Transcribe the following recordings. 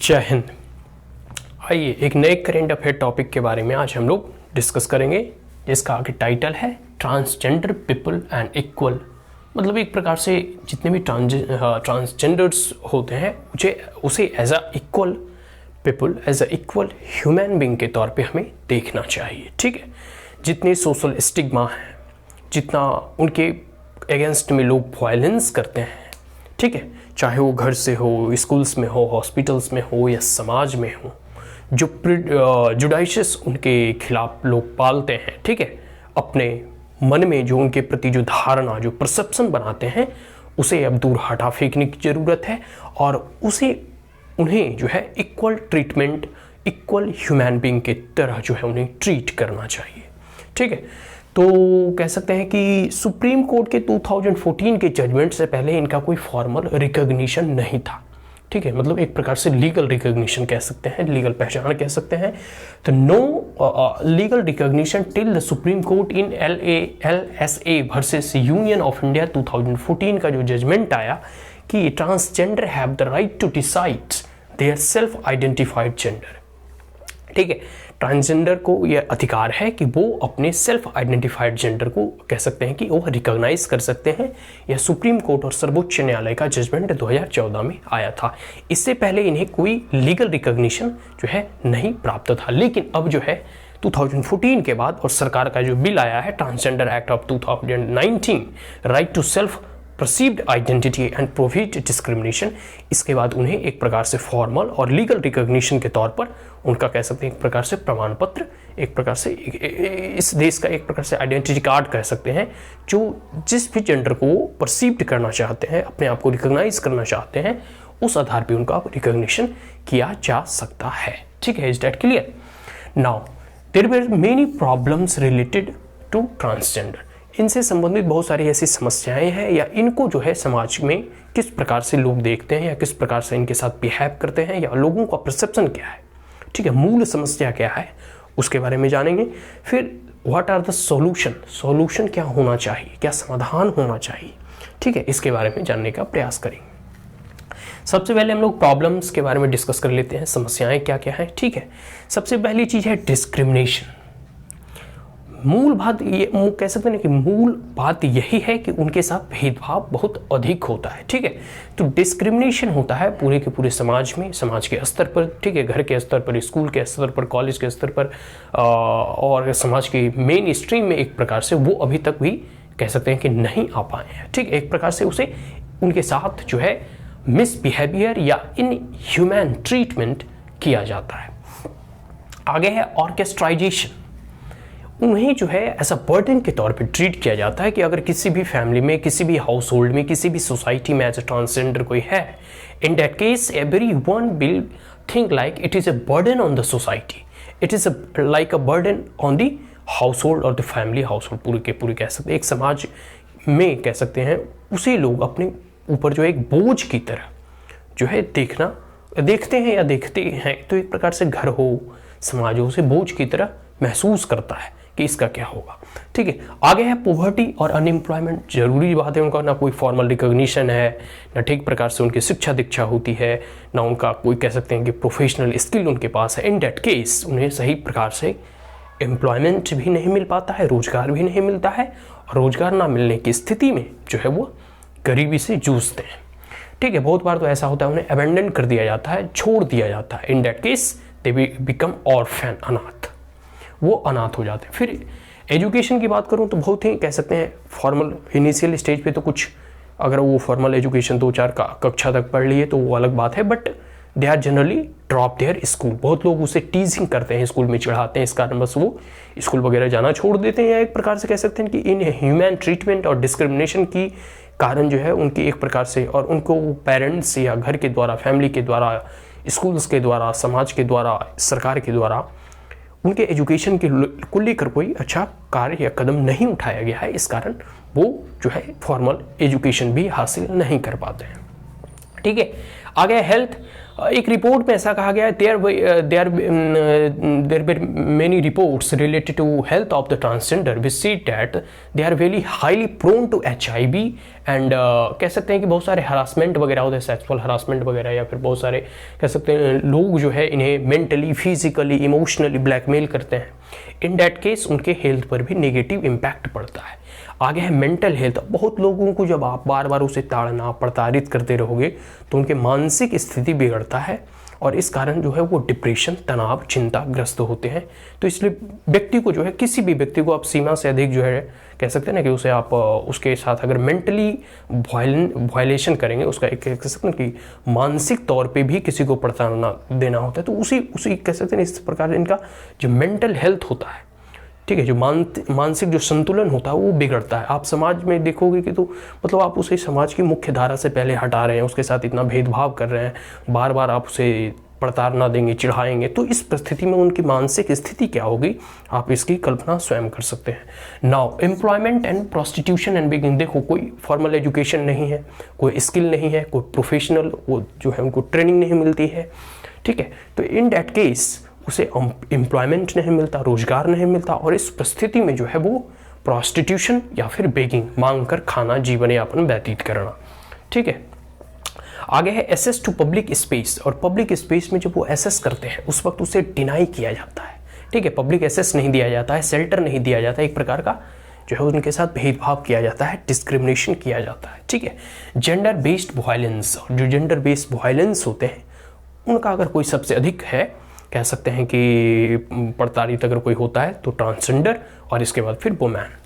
जय हिंद। आइए एक नए करेंट अफेयर टॉपिक के बारे में आज हम लोग डिस्कस करेंगे, जिसका आगे टाइटल है ट्रांसजेंडर पीपल एंड इक्वल। मतलब एक प्रकार से जितने भी ट्रांसजेंडर्स होते हैं उसे as a equal people, as a equal human being के तौर पे हमें देखना चाहिए। ठीक है, जितने सोशल स्टिग्मा है, जितना उनके अगेंस्ट में लोग वायलेंस करते हैं, ठीक है, चाहे वो घर से हो, स्कूल्स में हो, हॉस्पिटल्स में हो या समाज में हो, जो जुडाइशियस उनके खिलाफ लोग पालते हैं, ठीक है, अपने मन में जो उनके प्रति जो धारणा, जो परसेप्शन बनाते हैं, उसे अब दूर हटा फेंकने की ज़रूरत है और उन्हें जो है equal treatment, equal human being के तरह जो है उन्हें ट्रीट करना चाहिए। ठीक है, तो कह सकते हैं कि सुप्रीम कोर्ट के 2014 के जजमेंट से पहले इनका कोई फॉर्मल रिकॉग्निशन नहीं था। ठीक है, मतलब एक प्रकार से लीगल रिकॉग्निशन कह सकते हैं, लीगल पहचान कह सकते हैं। तो no legal recognition till the supreme court in LALSA versus union of India 2014 का जो जजमेंट आया कि transgender have the right to decide their self identified gender. ठीक है, ट्रांसजेंडर को यह अधिकार है कि वो अपने सेल्फ आइडेंटिफाइड जेंडर को कह सकते हैं कि वो रिकॉग्नाइज कर सकते हैं। यह सुप्रीम कोर्ट और सर्वोच्च न्यायालय का जजमेंट 2014 में आया था। इससे पहले इन्हें कोई लीगल रिकॉग्निशन जो है नहीं प्राप्त था, लेकिन अब जो है 2014 के बाद और सरकार का जो बिल आया है transgender act of 2019, right to self perceived identity and prohibit discrimination, इसके बाद उन्हें एक प्रकार से फॉर्मल और लीगल रिकॉग्निशन के तौर पर उनका कह सकते हैं एक प्रकार से प्रमाण पत्र, एक प्रकार से इस देश का एक प्रकार से आइडेंटिटी कार्ड कह सकते हैं, जो जिस भी जेंडर को परसीव्ड करना चाहते हैं, अपने आप को रिकॉग्नाइज करना चाहते हैं, उस आधार पर उनका रिकॉग्निशन किया जा सकता है। ठीक है, is that clear? Now there were many problems related to transgender. इनसे संबंधित बहुत सारी ऐसी समस्याएं हैं या इनको जो है समाज में किस प्रकार से लोग देखते हैं या किस प्रकार से इनके साथ बिहेव करते हैं या लोगों का परसेप्शन क्या है, ठीक है, मूल समस्या क्या है, उसके बारे में जानेंगे। फिर व्हाट आर द सॉल्यूशन क्या होना चाहिए, क्या समाधान होना चाहिए, ठीक है, इसके बारे में जानने का प्रयास करेंगे। सबसे पहले हम लोग प्रॉब्लम्स के बारे में डिस्कस कर लेते हैं, समस्याएं क्या क्या है। ठीक है, सबसे पहली चीज है डिस्क्रिमिनेशन। मूल बात ये कह सकते हैं कि मूल बात यही है कि उनके साथ भेदभाव बहुत अधिक होता है। ठीक है, तो डिस्क्रिमिनेशन होता है पूरे के पूरे समाज में, समाज के स्तर पर, ठीक है, घर के स्तर पर, स्कूल के स्तर पर, कॉलेज के स्तर पर और समाज की मेन स्ट्रीम में एक प्रकार से वो अभी तक भी कह सकते हैं कि नहीं आ पाए हैं। ठीक है, एक प्रकार से उसे उनके साथ जो है मिसबिहेवियर या इनह्यूमन ट्रीटमेंट किया जाता है। आगे है ऑर्केस्ट्राइजेशन। उन्हें जो है ऐसा बर्डन के तौर पे ट्रीट किया जाता है कि अगर किसी भी फैमिली में, किसी भी हाउस होल्ड में, किसी भी सोसाइटी में एज ए ट्रांसजेंडर कोई है, in that case everyone will think like it is a burden on the society, it is like a burden on the house hold और द फैमिली हाउस होल्ड, पूरे के पूरे कह सकते हैं एक समाज में कह सकते हैं उसे लोग अपने ऊपर जो एक बोझ की तरह जो है देखते हैं या देखते हैं, तो एक प्रकार से घर हो, समाज हो, उसे बोझ की तरह महसूस करता है कि इसका क्या होगा। ठीक है, आगे है पॉवर्टी और अनएम्प्लॉयमेंट। जरूरी बात है, उनका ना कोई फॉर्मल रिकॉग्निशन है, ना ठीक प्रकार से उनकी शिक्षा दीक्षा होती है, ना उनका कोई कह सकते हैं कि प्रोफेशनल स्किल उनके पास है। इन दैट केस उन्हें सही प्रकार से एम्प्लॉयमेंट भी नहीं मिल पाता है, रोजगार भी नहीं मिलता है, और रोजगार ना मिलने की स्थिति में जो है वो गरीबी से जूझते हैं। ठीक है, बहुत बार तो ऐसा होता है उन्हें अबेंडन कर दिया जाता है, छोड़ दिया जाता है। In that case they become orphan, अनाथ, वो अनाथ हो जाते हैं। फिर एजुकेशन की बात करूं तो बहुत ही कह सकते हैं फॉर्मल इनिशियल स्टेज पे तो कुछ, अगर वो फॉर्मल एजुकेशन 2-4 कक्षा तक पढ़ लिए तो वो अलग बात है, but they are generally drop their school. बहुत लोग उसे टीजिंग करते हैं, स्कूल में चढ़ाते हैं, इस कारण बस वो स्कूल वगैरह जाना छोड़ देते हैं, या एक प्रकार से कह सकते हैं कि इन ह्यूमन ट्रीटमेंट और डिस्क्रिमिनेशन की कारण जो है उनकी एक प्रकार से, और उनको पेरेंट्स या घर के द्वारा, फैमिली के द्वारा, स्कूल्स के द्वारा, समाज के द्वारा, सरकार के द्वारा उनके एजुकेशन को लेकर कोई अच्छा कार्य या कदम नहीं उठाया गया है। इस कारण वो जो है फॉर्मल एजुकेशन भी हासिल नहीं कर पाते हैं। ठीक है, आगे हेल्थ एक रिपोर्ट में ऐसा कहा गया है, there were many reports related to health of the transgender which see that they are very highly prone to HIV and कह सकते हैं कि बहुत सारे हरासमेंट वगैरह होते हैं, सेक्सुअल हरासमेंट वगैरह, या फिर बहुत सारे कह सकते हैं लोग जो है इन्हें मेंटली, फिजिकली, इमोशनली ब्लैकमेल करते हैं। इन डैट केस उनके हेल्थ पर भी नेगेटिव इम्पैक्ट पड़ता है। आगे है मेंटल हेल्थ। बहुत लोगों को जब आप बार बार उसे ताड़ना प्रताड़ित करते रहोगे तो उनके मानसिक स्थिति बिगड़ता है और इस कारण जो है वो डिप्रेशन, तनाव, चिंताग्रस्त होते हैं। तो इसलिए व्यक्ति को जो है, किसी भी व्यक्ति को आप सीमा से अधिक जो है कह सकते हैं ना कि उसे आप उसके साथ अगर मेंटली वायलेशन करेंगे, उसका एक कह सकते हैं कि मानसिक तौर पे भी किसी को प्रताड़ना देना होता है, तो उसी कह सकते हैं इस प्रकार इनका जो मेंटल हेल्थ होता है, ठीक है, जो मानसिक जो संतुलन होता है वो बिगड़ता है। आप समाज में देखोगे कि तो मतलब आप उसे समाज की मुख्य धारा से पहले हटा रहे हैं, उसके साथ इतना भेदभाव कर रहे हैं, बार बार आप उसे प्रताड़ना देंगे, चिढ़ाएंगे, तो इस परिस्थिति में उनकी मानसिक स्थिति क्या होगी, आप इसकी कल्पना स्वयं कर सकते हैं। Now employment and prostitution and begging. देखो, कोई फॉर्मल एजुकेशन नहीं है, कोई स्किल नहीं है, कोई प्रोफेशनल वो जो है उनको ट्रेनिंग नहीं मिलती है, ठीक है, तो इन डैट केस उसे एम्प्लॉयमेंट नहीं मिलता, रोजगार नहीं मिलता, और इस परिस्थिति में जो है वो प्रोस्टिट्यूशन या फिर बेगिंग, मांग कर खाना, जीवन यापन व्यतीत करना, ठीक है। आगे है एसेस टू पब्लिक स्पेस। और पब्लिक स्पेस में जब वो एसेस करते हैं उस वक्त उसे डिनाई किया जाता है, ठीक है, पब्लिक एसेस नहीं दिया जाता है, शेल्टर नहीं दिया जाता है, एक प्रकार का जो है उनके साथ भेदभाव किया जाता है, डिस्क्रिमिनेशन किया जाता है, ठीक है। Gender based violence. और जो जेंडर बेस्ड वायलेंस होते हैं उनका अगर कोई सबसे अधिक है, कह सकते हैं कि प्रताड़ित अगर कोई होता है तो ट्रांसजेंडर, और इसके बाद फिर वुमेन।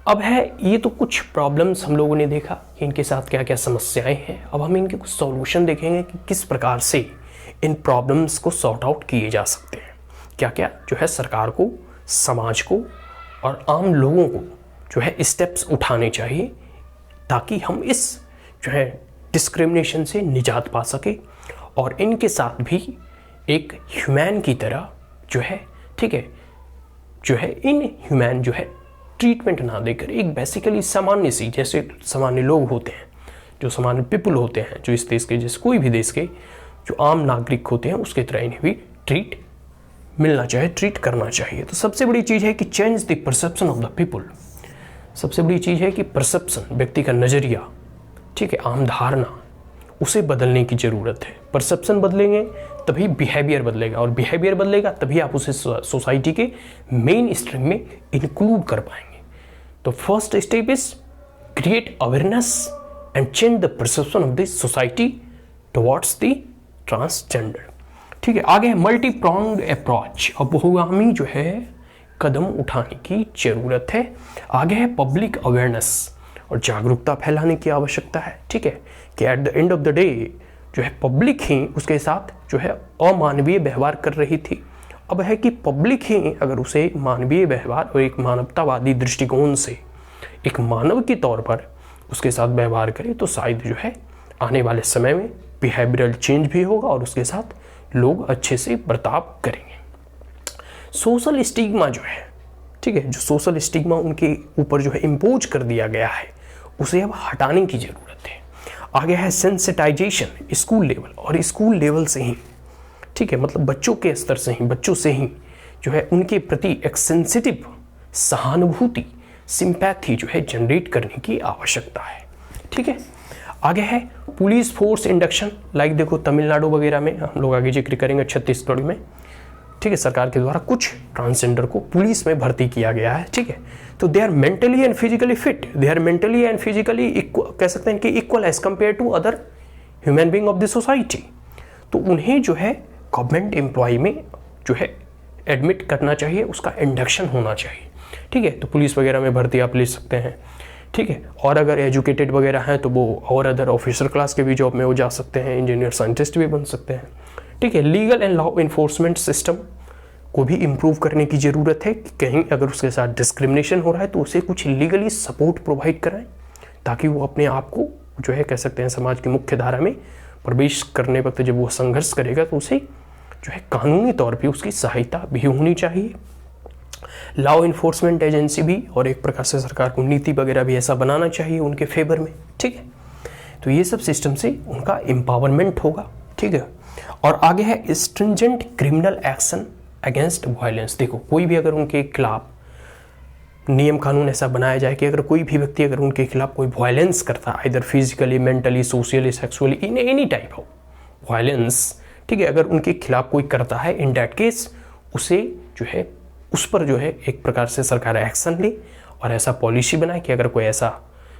अब है ये तो कुछ प्रॉब्लम्स हम लोगों ने देखा कि इनके साथ क्या क्या समस्याएं हैं। अब हम इनके कुछ सॉल्यूशन देखेंगे कि किस प्रकार से इन प्रॉब्लम्स को सॉर्ट आउट किए जा सकते हैं। क्या क्या जो है सरकार को, समाज को और आम लोगों को जो है स्टेप्स उठाने चाहिए ताकि हम इस जो है डिस्क्रिमिनेशन से निजात पा सके और इनके साथ भी एक ह्यूमैन की तरह जो है, ठीक है, जो है इन ह्यूमैन जो है ट्रीटमेंट ना देकर एक बेसिकली सामान्य सी, जैसे सामान्य लोग होते हैं, जो सामान्य पीपल होते हैं, जो इस देश के, जैसे कोई भी देश के जो आम नागरिक होते हैं उसके तरह इन्हें भी ट्रीट मिलना चाहिए, ट्रीट करना चाहिए। तो सबसे बड़ी चीज़ है कि change the perception of the people. सबसे बड़ी चीज़ है कि परसेप्शन, व्यक्ति का नज़रिया, ठीक है, आम धारणा, उसे बदलने की ज़रूरत है। परसेप्शन बदलेंगे तभी बिहेवियर बदलेगा, और बिहेवियर बदलेगा तभी आप उसे सोसाइटी के मेन स्ट्रीम में इंक्लूड कर पाएंगे। तो first step is create awareness and change the perception of the society towards the transgender, ठीक है। आगे है मल्टी प्रॉन्ग्ड अप्रोच। अब बहुगामी जो है कदम उठाने की जरूरत है। आगे है पब्लिक अवेयरनेस, और जागरूकता फैलाने की आवश्यकता है, ठीक है, कि at the end of the day जो है पब्लिक ही उसके साथ जो है अमानवीय व्यवहार कर रही थी। अब है कि पब्लिक ही अगर उसे मानवीय व्यवहार और एक मानवतावादी दृष्टिकोण से एक मानव के तौर पर उसके साथ व्यवहार करे तो शायद जो है आने वाले समय में बिहेवियरल चेंज भी होगा और उसके साथ लोग अच्छे से बर्ताव करेंगे। सोशल स्टिग्मा जो है, ठीक है, जो सोशल स्टिग्मा उनके ऊपर जो है इम्पोज कर दिया गया है उसे अब हटाने की ज़रूरत है। आगे है सेंसिटाइजेशन, स्कूल लेवल, और स्कूल लेवल से ही, ठीक है, मतलब बच्चों के स्तर से ही, बच्चों से ही जो है उनके प्रति एक सेंसिटिव सहानुभूति, सिंपैथी जो है जनरेट करने की आवश्यकता है, ठीक है। आगे है पुलिस फोर्स इंडक्शन, लाइक देखो तमिलनाडु वगैरह में, हम लोग आगे जिक्र करेंगे, छत्तीसगढ़ में, ठीक है, सरकार के द्वारा कुछ ट्रांसजेंडर को पुलिस में भर्ती किया गया है, ठीक है। तो they are mentally and physically fit, they are mentally and physically कह सकते हैं कि equal as compare to other human being of the society. तो उन्हें जो है गवर्नमेंट एम्प्लॉय में जो है एडमिट करना चाहिए, उसका इंडक्शन होना चाहिए, ठीक है। तो पुलिस वगैरह में भर्ती आप ले सकते हैं, ठीक है। और अगर एजुकेटेड वगैरह हैं तो वो और अदर ऑफिसर क्लास के भी जॉब में वो जा सकते हैं, इंजीनियर साइंटिस्ट भी बन सकते हैं, ठीक है। Legal and law enforcement system को भी इम्प्रूव करने की ज़रूरत है कि कहीं अगर उसके साथ डिस्क्रिमिनेशन हो रहा है तो उसे कुछ लीगली सपोर्ट प्रोवाइड कराएं ताकि वो अपने आप को जो है कह सकते हैं समाज की मुख्य धारा में प्रवेश करने वक्त जब वो संघर्ष करेगा तो उसे जो है कानूनी तौर पे उसकी सहायता भी होनी चाहिए। लॉ इन्फोर्समेंट एजेंसी भी और एक प्रकार से सरकार को नीति वगैरह भी ऐसा बनाना चाहिए उनके फेवर में, ठीक है। तो ये सब सिस्टम से उनका एम्पावरमेंट होगा, ठीक है। और आगे है stringent criminal action against violence. देखो कोई भी अगर उनके खिलाफ नियम कानून ऐसा बनाया जाए कि अगर कोई भी व्यक्ति अगर उनके खिलाफ कोई वायलेंस करता है, इधर physically, mentally, socially, sexually, in any type of violence, ठीक है, अगर उनके खिलाफ कोई करता है, इन दैट केस उसे जो है उस पर जो है एक प्रकार से सरकार एक्शन ले और ऐसा पॉलिसी बनाए कि अगर कोई ऐसा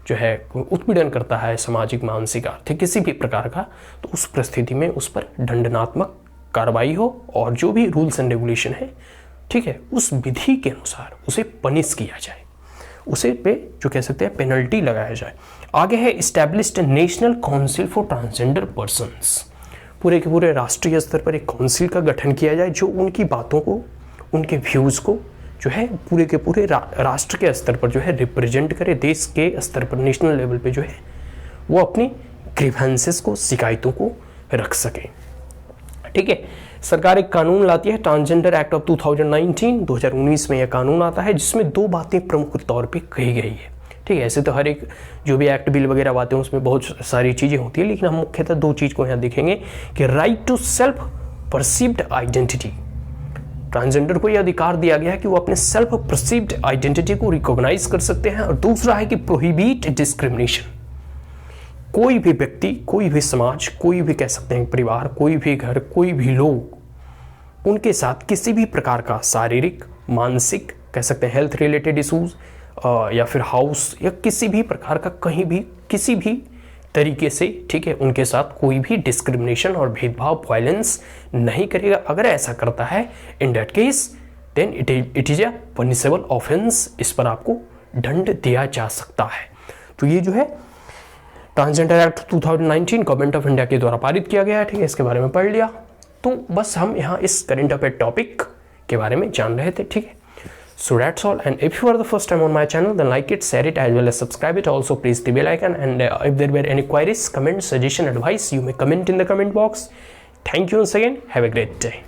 जो है उत्पीड़न करता है सामाजिक, मानसिक, आर्थिक किसी भी प्रकार का, तो उस परिस्थिति में उस पर दंडात्मक कार्रवाई हो और जो भी रूल्स एंड रेगुलेशन है, ठीक है, उस विधि के अनुसार उसे पनिश किया जाए, उसे पे जो कह सकते हैं पेनल्टी लगाया जाए। आगे है established national council for transgender persons. पूरे के पूरे राष्ट्रीय स्तर पर एक काउंसिल का गठन किया जाए जो उनकी बातों को, उनके व्यूज़ को जो है पूरे के पूरे राष्ट्र के स्तर पर जो है रिप्रेजेंट करे, देश के स्तर पर, नेशनल लेवल पे जो है वो अपनी ग्रीवेंसेस को, शिकायतों को रख सके, ठीक है। सरकार एक कानून लाती है, ट्रांसजेंडर एक्ट ऑफ 2019 में यह कानून आता है जिसमें दो बातें प्रमुख तौर पे कही गई है, ठीक है। ऐसे तो हर एक जो भी एक्ट, बिल वगैरह आते हैं उसमें बहुत सारी चीज़ें होती है, लेकिन हम मुख्यतः दो चीज़ को यहाँ देखेंगे कि right to self perceived identity. Transgender को यह अधिकार दिया गया है कि वो अपने सेल्फ परसीव्ड आइडेंटिटी को रिकॉग्नाइज कर सकते हैं। और दूसरा है कि प्रोहिबिट डिस्क्रिमिनेशन। कोई भी व्यक्ति, कोई भी समाज, कोई भी कह सकते हैं परिवार, कोई भी घर, कोई भी लोग, उनके साथ किसी भी प्रकार का शारीरिक, मानसिक, कह सकते हैं हेल्थ रिलेटेड इशूज़ या फिर हाउस या किसी भी प्रकार का कहीं भी किसी भी तरीके से, ठीक है, उनके साथ कोई भी डिस्क्रिमिनेशन और भेदभाव, वायलेंस नहीं करेगा। अगर ऐसा करता है, in that case then it is a punishable offence, इस पर आपको दंड दिया जा सकता है। तो ये जो है transgender act 2019 government of India के द्वारा पारित किया गया है, ठीक है, इसके बारे में पढ़ लिया। तो बस हम यहाँ इस करंट अफेयर टॉपिक के बारे में जान रहे थे, ठीक है। So that's all, and if you are the first time on my channel, then like it, share it, as well as subscribe it. Also press the bell icon, and if there were any queries, comments, suggestion, advice, you may comment in the comment box. Thank you once again. Have a great day.